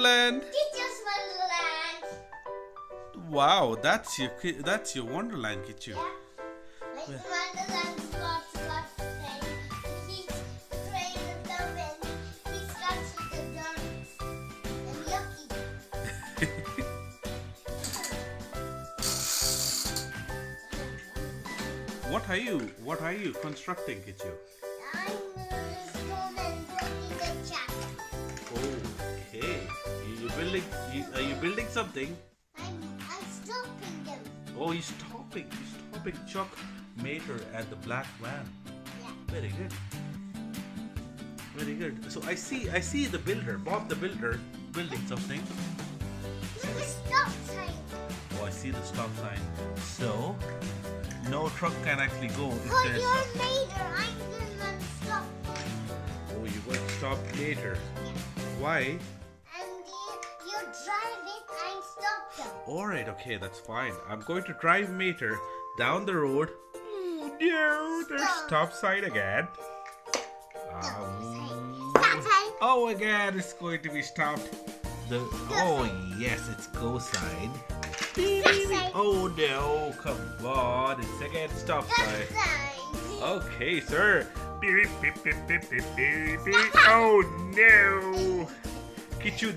Wonderland. Kichuswonderland. Wow, that's your Wonderland, Kichu. Yeah. Like Wonderland's got lots of things. He's afraid of the wind. He starts with the dirt and yucky. What are you constructing, Kichu? I'm stone and building a shack. Okay. Are you building something? I'm stopping them. Oh, you're stopping Chuck, Mater, and the black van. Yeah. Very good. Very good. So I see the builder, Bob the builder, building something. Look, a stop sign. Oh, I see the stop sign. So no truck can actually go if Oh, there's you're later. I'm gonna stop. Oh, you want to stop later. Yeah. Why? And you drive it and stop them. Alright, okay, that's fine. I'm going to drive Mater down the road. Oh no, there's stop sign again. Stop sign. Oh, again, it's going to be stopped. Oh yes, it's go sign. sign. Oh no, come on, it's again stop sign. Stop sign. Okay, sir. Beep, beep, beep, beep, beep, beep, beep. Oh no! Kichu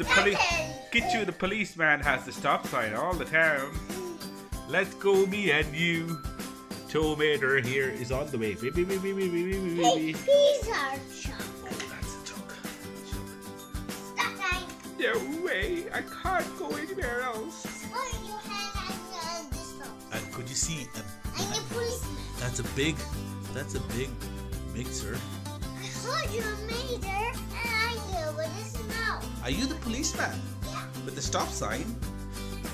the policeman has the stop sign all the time. Let's go, me and you. Tomater here is on the way. Beep, beep, beep, beep, beep, beep, beep, Hey, beep. these are chocolate. Oh, that's a truck. Stop sign. No way! I can't go anywhere else. Put your hand on the stop. And could you see? I'm the policeman. That's a big mixer. I heard you made her, and I know what it smells. Are you the policeman Yeah. with the stop sign?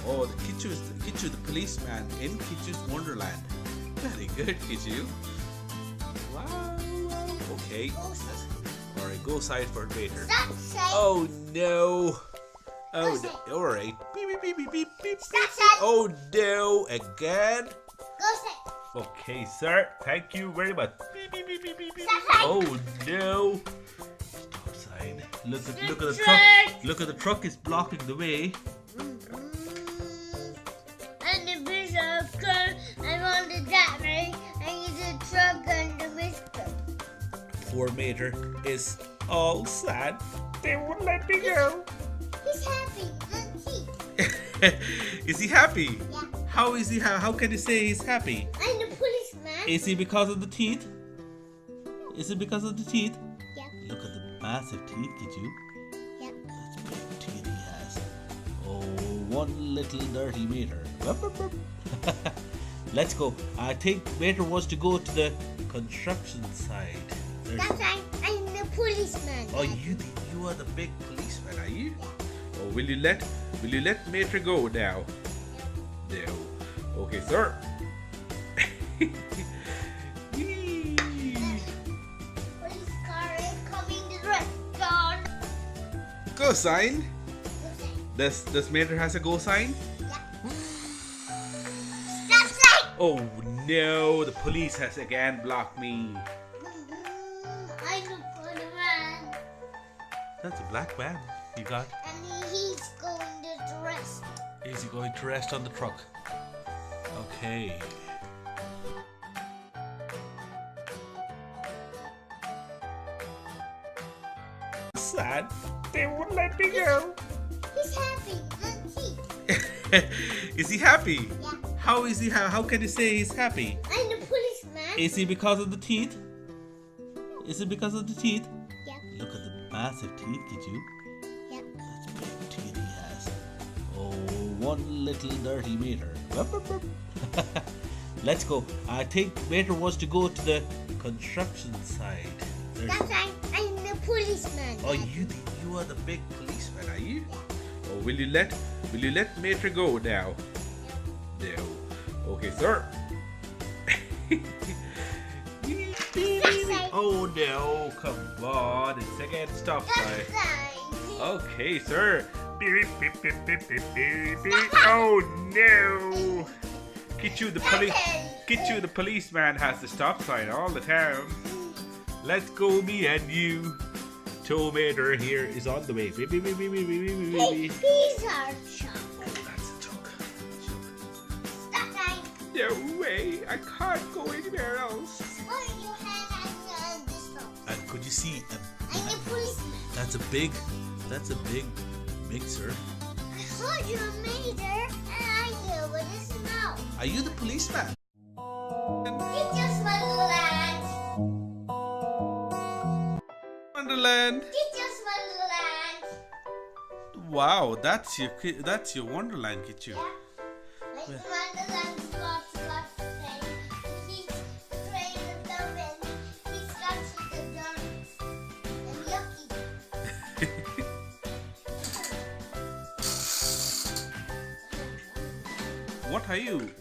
Oh, the Kichu the policeman in Kichu's Wonderland. Very good, Kichu. Wow. Okay. Alright, go side for later. Stop sign. Oh no. Oh Go no. Alright. Beep beep beep beep beep beep. Stop sign. Oh no. Again. Go sign. Okay, sir. Thank you very much. Beep beep beep beep beep beep. Stop sign. Oh no. Stop sign. Look at the Stop truck. sign. Look at the truck is blocking the way. And the bishop car, I'm on the battery, and he's a truck and the bishop. Poor Mater is all sad. They won't let me go. He's happy, and he. Is he happy? Yeah. How is he? How can you say he's happy? I'm the policeman. Is he because of the teeth? Is it because of the teeth? Yeah. Look at the massive teeth, Kichu. Yeah. That's big teeth he has. Oh, one little dirty Mater. Let's go. I think Mater wants to go to the construction side. Stop sign. I'm the policeman. Oh, you are the big policeman, are you? Oh, will you let Mater go now? No. Okay, sir. Police car is coming to the restaurant. Go sign. Go sign. Does Mater has a go sign? Yeah. Stop sign. Oh no, the police has again blocked me. I'm the policeman. That's a black van you got. And he's going to the restaurant. Is he going to rest on the truck? Okay. Sad. They won't let me go. He's happy, and he. Is he happy? Yeah. How is he? How can you say he's happy? I'm the policeman. Is he because of the teeth? Is it because of the teeth? Yeah. Look at the massive teeth, Kichu. Yeah. That's big teeth he has. Oh, one little dirty Mater. Let's go. I think Mater wants to go to the construction side. Stop sign. I'm the policeman. Oh, you are the big policeman, are you? Oh, will you let Mater go now? No. Okay, sir. Oh no, come on, it's again stop Stop sign. sign. Okay, sir. Beep, beep, beep, beep, beep, beep, beep. Oh no! Kichu the policeman has the stop sign all the time. Let's go, me and you. Tow Mater here is on the way. Beep, beep, beep, beep, beep, beep, beep, beep, Hey, beep. these are chocolate. Oh, that's a truck. Stop time. No way, I can't go anywhere else. Put your hand on the stop. And could you see? I'm the policeman. That's a big mixer. I heard you're a mater, and I knew what is now. Are you the policeman? Kichuswonderland. Wonderland. Kichuswonderland. Wow, that's your Wonderland, Kichu. Yeah. Like Wonderland's lots of pain. He's afraid of the wind. He's got to the dirt. And yucky.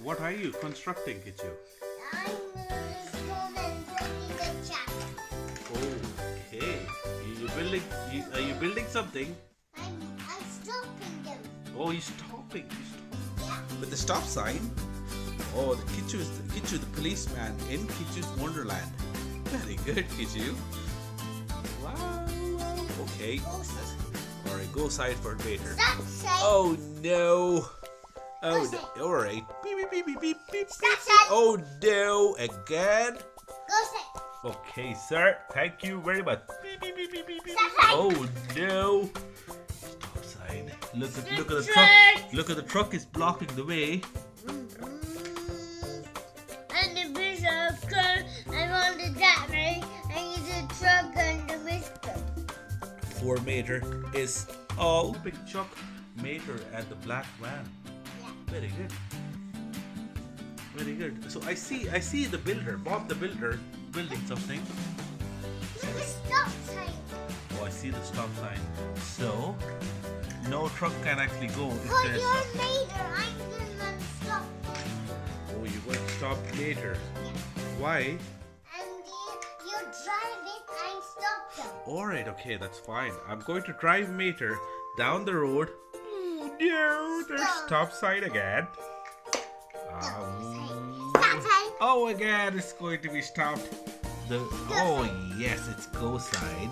What are you constructing, Kichu? I'm going to the jacket. Okay. Are you building something? I'm stopping them. Oh, you're stopping. Yeah. With the stop sign? Oh, the Kichu the policeman in Kichu's Wonderland. Very good, Kichu. Wow. Okay. Alright, go side for later. Stop sign. Oh no. Oh Go no. Alright. Beep beep beep beep beep beep. Stop sign. Oh no. Again. Go say. Okay, sir. Thank you very much. Beep beep beep beep beep beep. Stop sign. Oh no. Stop sign. Look at the Stop truck. sign. Look at the truck is blocking the way. And the bishop car, I want the battery. I need the truck and the bishop. Poor Mater is all big Chuck, Mater and the black van. Yeah. Very good. Very good. So I see the builder, Bob the builder, building something. Look at the stop sign. Oh, I see the stop sign. So no truck can actually go if Oh, there's you're later. I'm going to stop. Oh, you're going to stop later. Yeah. Why? And you drive it, I stop them. Alright, okay, that's fine. I'm going to drive Mater down the road. Oh no, there's stop sign again. Stop sign. Oh, again, it's going to be stopped. Oh yes, it's go sign.